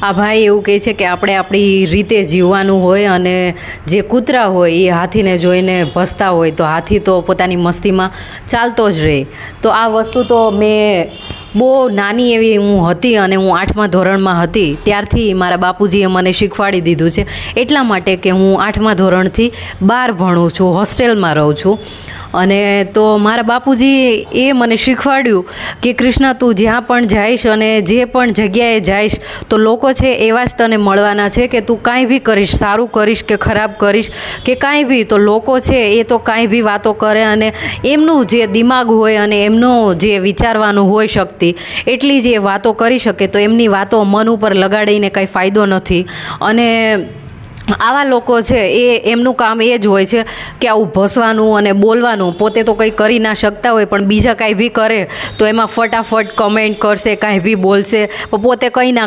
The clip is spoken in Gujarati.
આ ભાઈ એવું કહે છે કે આપણે આપણી રીતે જીવવાનું હોય અને જે કૂતરા હોય એ હાથીને જોઈને ભસતા હોય તો હાથી તો પોતાની મસ્તીમાં ચાલતો જ રહે. તો આ વસ્તુ તો મેં બહુ નાની એવી હું હતી અને હું 8મા ધોરણમાં હતી ત્યારથી મારા બાપુજીએ મને શીખવાડી દીધું છે, એટલા માટે કે હું 8મા ધોરણથી બહાર ભણું છું, હોસ્ટેલમાં રહું છું. અને તો મારા બાપુજી એ મને શીખવાડ્યું કે કૃષ્ણા, તું જ્યાં પણ જઈશ અને જે પણ જગ્યાએ જઈશ તો લોકો છે એવા જ તને મળવાના છે કે તું કાંઈ બી કરીશ, સારું કરીશ કે ખરાબ કરીશ કે કાંઈ બી, તો લોકો છે એ તો કાંઈ બી વાતો કરે અને એમનું જે દિમાગ હોય અને એમનું જે વિચારવાનું હોય શક્તિ એટલી જ એ વાતો કરી શકે, તો એમની વાતો મન ઉપર લગાડીને કંઈ ફાયદો નથી. અને આવા લોકો છે એમનું કામ એ જ હોય છે કે આવું ભસવાનું અને બોલવાનું, પોતે તો કંઈ કરી ના શકતા હોય પણ બીજા કાંઈ બી કરે તો એમાં ફટાફટ કમેન્ટ કરશે, કાંઈ બી બોલશે, પોતે કંઈ ના